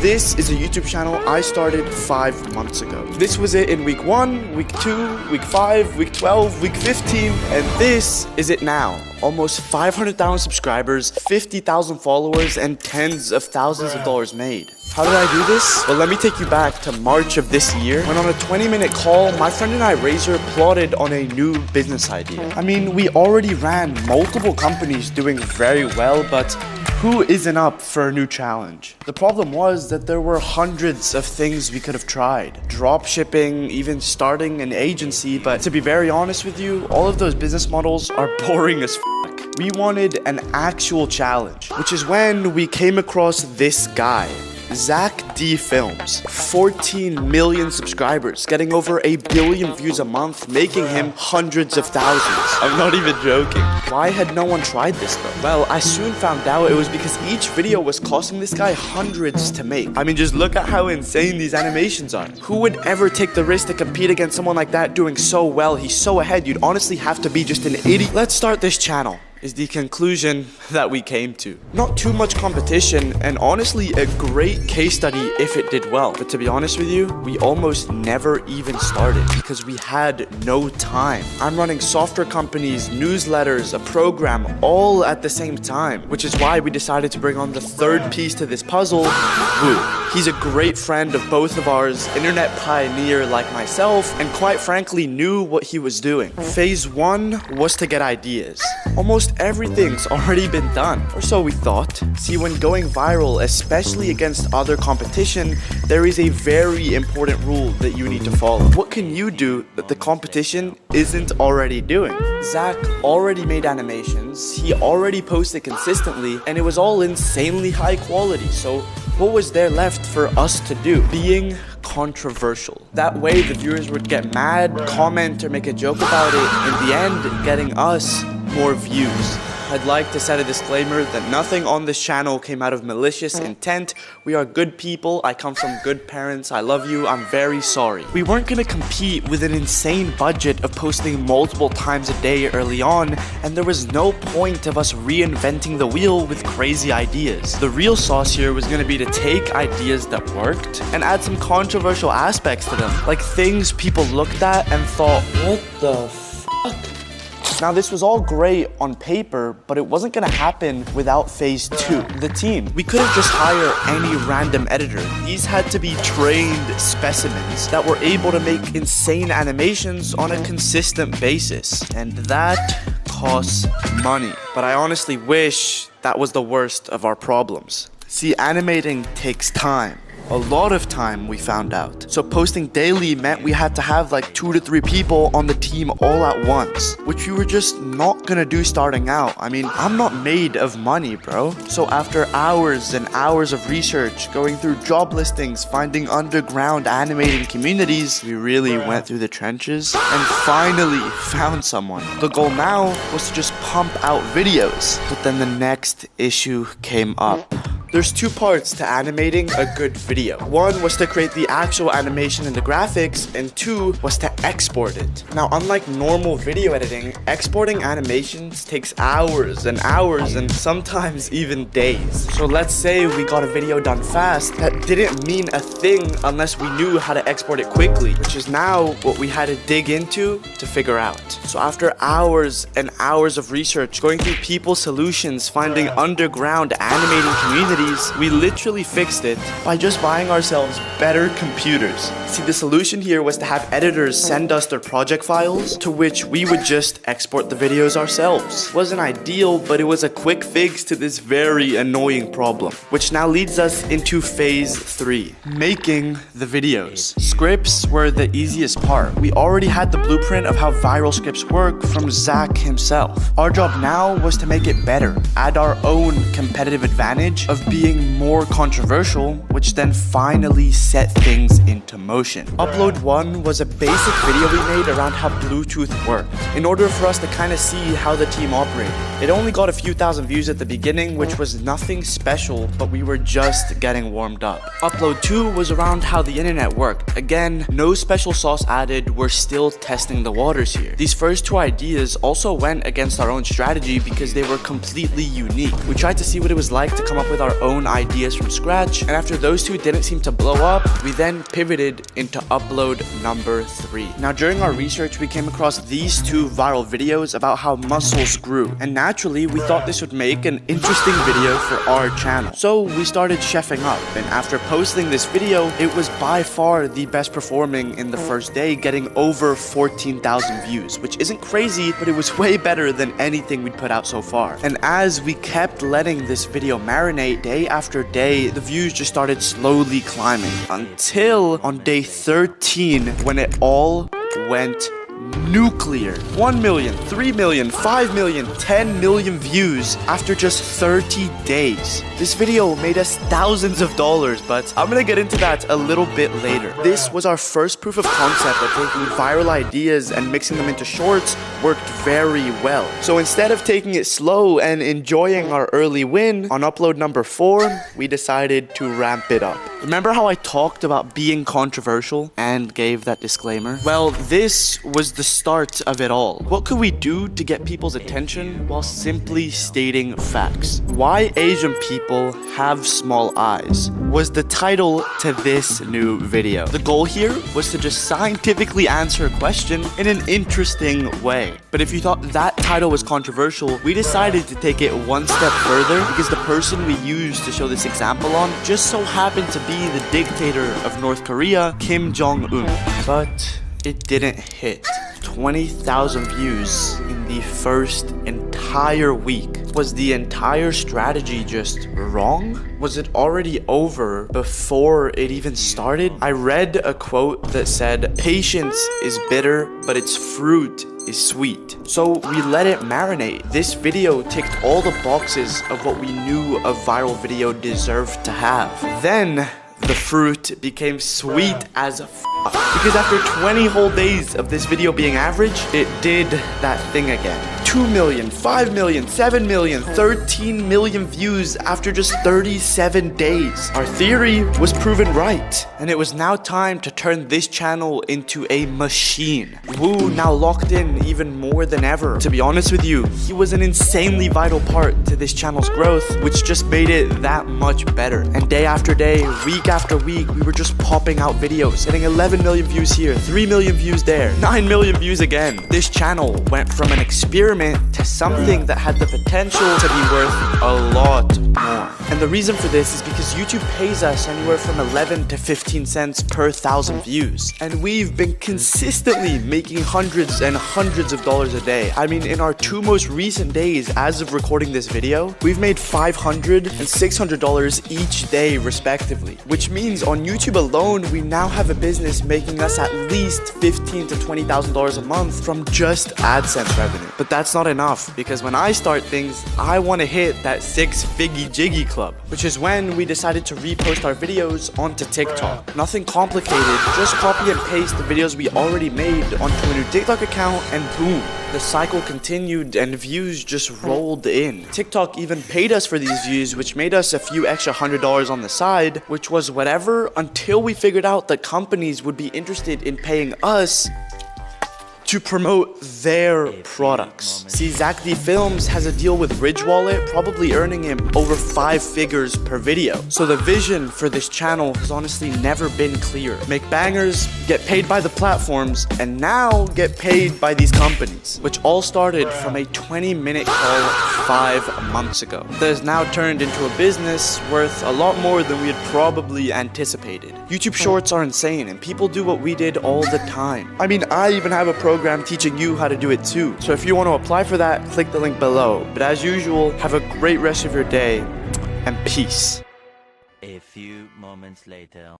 This is a YouTube channel I started 5 months ago. This was it in week 1, week 2, week 5, week 12, week 15, and this is it now. Almost 500,000 subscribers, 50,000 followers, and tens of thousands of dollars made. How did I do this? Well, let me take you back to March of this year, when on a 20-minute call, my friend and I, Razor, plotted on a new business idea. I mean, we already ran multiple companies doing very well, but who isn't up for a new challenge? The problem was that there were hundreds of things we could have tried. Drop shipping, even starting an agency, but to be very honest with you, all of those business models are boring as f***. We wanted an actual challenge, which is when we came across this guy. Zack D films, 14 million subscribers, getting over 1 billion views a month, making him hundreds of thousands. I'm not even joking. Why had no one tried this though? Well, I soon found out it was because each video was costing this guy hundreds to make. I mean, just look at how insane these animations are. Who would ever take the risk to compete against someone like that doing so well? He's so ahead, you'd honestly have to be just an idiot. Let's start this channel, is the conclusion that we came to. Not too much competition, and honestly a great case study if it did well. But to be honest with you, we almost never even started because we had no time. I'm running software companies, newsletters, a program, all at the same time, which is why we decided to bring on the third piece to this puzzle, Woo. He's a great friend of both of ours, internet pioneer like myself, and quite frankly knew what he was doing. Phase 1 was to get ideas. Almost everything's already been done, or so we thought. See, when going viral, especially against other competition, there is a very important rule that you need to follow. What can you do that the competition isn't already doing? Zack already made animations, he already posted consistently, and it was all insanely high quality, so what was there left for us to do? Being controversial. That way the viewers would get mad, comment, or make a joke about it, in the end getting us more views. I'd like to set a disclaimer that nothing on this channel came out of malicious intent. We are good people, I come from good parents, I love you, I'm very sorry. We weren't gonna compete with an insane budget of posting multiple times a day early on, and there was no point of us reinventing the wheel with crazy ideas. The real sauce here was gonna be to take ideas that worked and add some controversial aspects to them, like things people looked at and thought, what the fuck? Now this was all great on paper, but it wasn't gonna happen without phase 2, the team. We couldn't just hire any random editor. These had to be trained specimens that were able to make insane animations on a consistent basis. And that costs money. But I honestly wish that was the worst of our problems. See, animating takes time. A lot of time, we found out. So posting daily meant we had to have like 2 to 3 people on the team all at once, which we were just not gonna do starting out. I mean, I'm not made of money, bro. So after hours and hours of research, going through job listings, finding underground animating communities, we really went through the trenches and finally found someone. The goal now was to just pump out videos. But then the next issue came up. There's 2 parts to animating a good video. 1 was to create the actual animation and the graphics, and 2 was to export it. Now, unlike normal video editing, exporting animations takes hours and hours and sometimes even days. So let's say we got a video done fast, that didn't mean a thing unless we knew how to export it quickly, which is now what we had to dig into to figure out. So after hours and hours of research, going through people's solutions, finding underground animating communities, we literally fixed it by just buying ourselves better computers. See, the solution here was to have editors send us their project files, to which we would just export the videos ourselves. Wasn't ideal, but it was a quick fix to this very annoying problem, which now leads us into phase 3, making the videos. Scripts were the easiest part. We already had the blueprint of how viral scripts work from Zack himself. Our job now was to make it better, add our own competitive advantage of being more controversial, which then finally set things into motion. Upload 1 was a basic video we made around how Bluetooth worked, in order for us to kind of see how the team operated. It only got a few thousand views at the beginning, which was nothing special, but we were just getting warmed up. Upload 2 was around how the internet worked. Again, no special sauce added, we're still testing the waters here. These first 2 ideas also went against our own strategy because they were completely unique. We tried to see what it was like to come up with our our own ideas from scratch, and after those two didn't seem to blow up, we then pivoted into upload number 3. Now during our research, we came across these two viral videos about how muscles grew, and naturally we thought this would make an interesting video for our channel. So we started chefing up, and after posting this video, it was by far the best performing in the first day, getting over 14,000 views, which isn't crazy, but it was way better than anything we'd put out so far. And as we kept letting this video marinate day after day, the views just started slowly climbing until on day 13 when it all went nuclear. 1 million, 3 million, 5 million, 10 million views after just 30 days. This video made us thousands of dollars, but I'm gonna get into that a little bit later. This was our first proof of concept that taking viral ideas and mixing them into shorts worked very well. So instead of taking it slow and enjoying our early win, on upload number 4, we decided to ramp it up. Remember how I talked about being controversial and gave that disclaimer? Well, this was the start of it all. What could we do to get people's attention while simply stating facts? Why Asian people have small eyes was the title to this new video. The goal here was to just scientifically answer a question in an interesting way. But if you thought that title was controversial, we decided to take it one step further because the person we used to show this example on just so happened to be the dictator of North Korea, Kim Jong-un. But it didn't hit 20,000 views in the first entire week. Was the entire strategy just wrong? Was it already over before it even started? I read a quote that said, "Patience is bitter, but its fruit is sweet." So we let it marinate. This video ticked all the boxes of what we knew a viral video deserved to have. Then the fruit became sweet as because after 20 whole days of this video being average, it did that thing again. 2 million, 5 million, 7 million, 13 million views after just 37 days. Our theory was proven right, and it was now time to turn this channel into a machine. Wu now locked in even more than ever. To be honest with you, he was an insanely vital part to this channel's growth, which just made it that much better. And day after day, week after week, we were just popping out videos, hitting 11 million views here, 3 million views there, 9 million views again. This channel went from an experiment to something that had the potential to be worth a lot more. And the reason for this is because YouTube pays us anywhere from 11 to 15 cents per 1,000 views. And we've been consistently making hundreds and hundreds of dollars a day. I mean, in our 2 most recent days, as of recording this video, we've made $500 and $600 each day respectively. Which means on YouTube alone, we now have a business making us at least $15,000 to $20,000 a month from just AdSense revenue. But that's not enough, because when I start things, I want to hit that 6-figgy jiggy club, which is when we decided to repost our videos onto TikTok. Nothing complicated, just copy and paste the videos we already made onto a new TikTok account, and boom, the cycle continued and views just rolled in. TikTok even paid us for these views, which made us a few extra $100 on the side, which was whatever until we figured out that companies would be interested in paying us to promote their products. See, Zack D Films has a deal with Ridge Wallet, probably earning him over 5 figures per video. So the vision for this channel has honestly never been clear. Make bangers, get paid by the platforms, and now get paid by these companies, which all started from a 20-minute call 5 months ago. That has now turned into a business worth a lot more than we had probably anticipated. YouTube Shorts are insane, and people do what we did all the time. I mean, I even have a program teaching you how to do it too. So if you want to apply for that, click the link below. But as usual, have a great rest of your day, and peace. A few moments later.